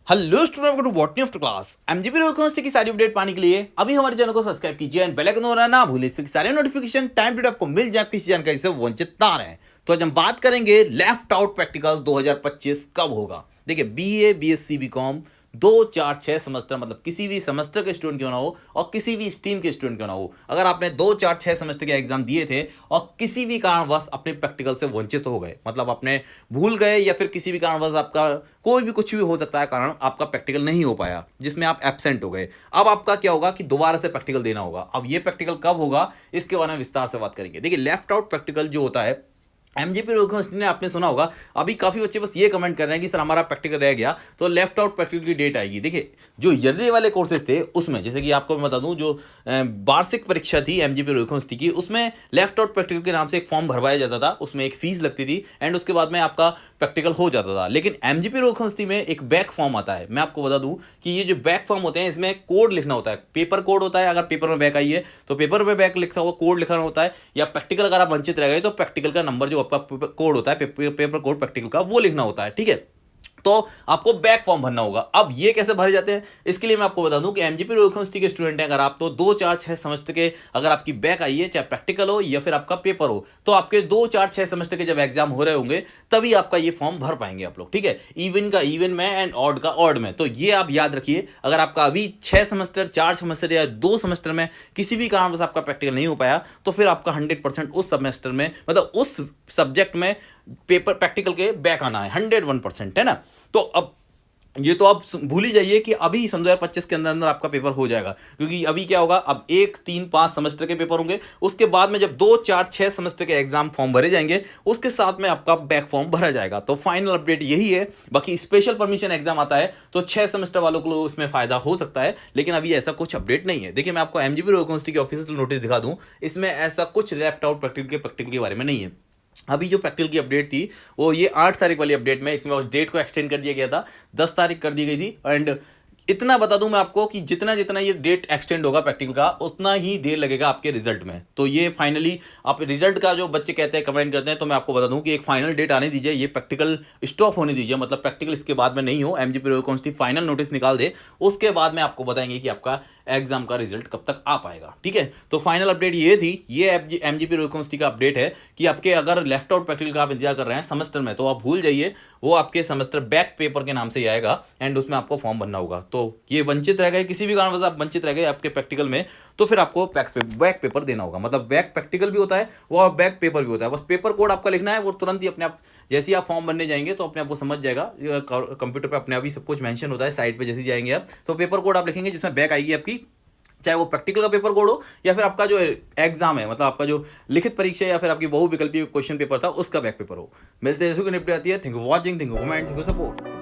Hello student to botany of class MGP university की सारी update पाने के लिए अभी हमारे चैनल को सब्सक्राइब कीजिए एंड बेल आइकन दबाना ना भूलिए, इससे सारे नोटिफिकेशन टाइम टू आपको मिल जाए, किसी जानकारी से वंचित ना रहे। तो आज हम बात करेंगे लेफ्ट आउट प्रैक्टिकल 2025 कब होगा। देखिए बीए बीएससी बीकॉम 2 4 6 सेमेस्टर, मतलब किसी भी सेमेस्टर के स्टूडेंट क्यों ना हो और किसी भी स्ट्रीम के स्टूडेंट क्यों ना हो, अगर आपने 2 4 6 सेमेस्टर के एग्जाम दिए थे और किसी भी कारणवश अपने प्रैक्टिकल से वंचित हो गए, मतलब आपने भूल गए या फिर किसी भी कारणवश आपका कोई भी कुछ भी हो सकता है कारण आपका प्रैक्टिकल नहीं हो पाया जिसमें आप एब्सेंट हो गए, अब आपका क्या होगा कि दोबारा से प्रैक्टिकल देना होगा। अब ये प्रैक्टिकल कब होगा इसके बारे में विस्तार से बात करेंगे। देखिए लेफ्ट आउट प्रैक्टिकल जो होता है एमजीपी यूनिवर्सिटी ने, आपने सुना होगा अभी काफ़ी बच्चे बस ये कमेंट कर रहे हैं कि सर हमारा प्रैक्टिकल रह गया तो लेफ्ट आउट प्रैक्टिकल की डेट आएगी। देखिए जो ईयरली वाले कोर्सेज थे उसमें, जैसे कि आपको मैं बता दूं, जो वार्षिक परीक्षा थी एमजीपी यूनिवर्सिटी की, उसमें लेफ्ट आउट प्रैक्टिकल के नाम से एक फॉर्म भरवाया जाता था, उसमें एक फीस लगती थी एंड उसके बाद में आपका प्रैक्टिकल हो जाता था। लेकिन एमजीपी यूनिवर्सिटी में एक बैक फॉर्म आता है। मैं आपको बता दूं कि ये जो बैक फॉर्म होते हैं इसमें कोड लिखना होता है, पेपर कोड होता है। अगर पेपर में बैक आई है तो पेपर में बैक लिखा हुआ कोड लिखना होता है, या प्रैक्टिकल अगर आप वंचित रह गए तो प्रैक्टिकल का नंबर जो आपका कोड होता है पेपर कोड प्रैक्टिकल का वो लिखना होता है। ठीक है, तो आपको बैक फॉर्म भरना होगा। अब ये कैसे भरे जाते हैं इसके लिए मैं आपको बता दूं कि एमजीपी यूनिवर्सिटी के स्टूडेंट हैं, अगर आप तो 2 4 6 सेमेस्टर के अगर आपकी बैक आई है, चाहे प्रैक्टिकल हो या फिर आपका पेपर हो, तो आपके 2 4 6 सेमेस्टर के जब एग्जाम हो रहे होंगे तभी आपका ये फॉर्म भर पाएंगे आप लोग। ठीक है, इवन का इवन में एंड ऑड का ऑड में। तो ये आप याद रखिए, अगर आपका अभी 6 सेमेस्टर 4 सेमेस्टर या 2 सेमेस्टर में किसी भी कारणवश आपका प्रैक्टिकल नहीं हो पाया तो फिर आपका 100% उस सेमेस्टर में, मतलब उस सब्जेक्ट में पेपर प्रैक्टिकल के बैक आना है, 101% है ना। तो अब ये तो आप भूल ही जाइए कि अभी सन 2025 के अंदर अंदर आपका पेपर हो जाएगा, क्योंकि अभी क्या होगा, अब 1 3 5 सेमेस्टर के पेपर होंगे, उसके बाद में जब 2 4 6 सेमेस्टर के एग्जाम फॉर्म भरे जाएंगे उसके साथ में आपका बैक फॉर्म भरा जाएगा। तो फाइनल अपडेट यही है। बाकी स्पेशल परमिशन एग्जाम आता है तो 6 सेमेस्टर वालों को उसमें फायदा हो सकता है, लेकिन अभी ऐसा कुछ अपडेट नहीं है। देखिए मैं आपको एमजीपी यूनिवर्सिटी की ऑफिशियल नोटिस दिखा दूं, इसमें ऐसा कुछ लेफ्ट आउट प्रैक्टिकल के बारे में नहीं है। अभी जो प्रैक्टिकल की अपडेट थी वो ये 8 तारीख वाली अपडेट में, इसमें डेट को एक्सटेंड कर दिया गया था, 10 तारीख कर दी गई थी। एंड इतना बता दूं मैं आपको कि जितना जितना ये डेट एक्सटेंड होगा प्रैक्टिकल का उतना ही देर लगेगा आपके रिजल्ट में। तो ये फाइनली आप रिजल्ट का जो बच्चे कहते हैं कमेंट करते हैं, तो मैं आपको बता दूं कि एक फाइनल डेट आने दीजिए, ये प्रैक्टिकल स्टॉप होने दीजिए, मतलब प्रैक्टिकल इसके बाद में नहीं हो, एमजीपी यूनिवर्सिटी फाइनल नोटिस निकाल दे, उसके बाद में आपको बताएंगे कि आपका एग्जाम का रिजल्ट कब तक आ पाएगा। ठीक है, तो फाइनल अपडेट ये थी, ये एमजीपी यूनिवर्सिटी का अपडेट है कि आपके अगर लेफ्ट आउट प्रैक्टिकल का आप इंतजार कर रहे हैं सेमेस्टर में तो आप भूल जाइए, वो आपके सेमेस्टर बैक पेपर के नाम से ही आएगा एंड उसमें आपको फॉर्म भरना होगा। तो ये वंचित रह गए, किसी भी कारणवश आप वंचित रह गए आपके प्रैक्टिकल में, तो फिर आपको बैक पेपर देना होगा। मतलब बैक प्रैक्टिकल भी होता है वो बैक पेपर भी होता है, बस पेपर कोड आपका लिखना है, वो तुरंत ही अपने आप जैसे ही आप फॉर्म भरने जाएंगे तो अपने आप को समझ जाएगा, कंप्यूटर पे अपने आप ही सब कुछ मेंशन होता है साइड पे, जैसे ही जाएंगे आप तो पेपर कोड आप लिखेंगे जिसमें बैक आएगी आपकी, चाहे वो प्रैक्टिकल का पेपर कोड हो या फिर आपका जो एग्जाम है, मतलब आपका जो लिखित परीक्षा या फिर आपकी बहुविकल्पीय क्वेश्चन पेपर था उसका बैक पेपर हो। मिलते हैं जैसे कि निपट आती है। Thank you watching, thank you comment, thank you support.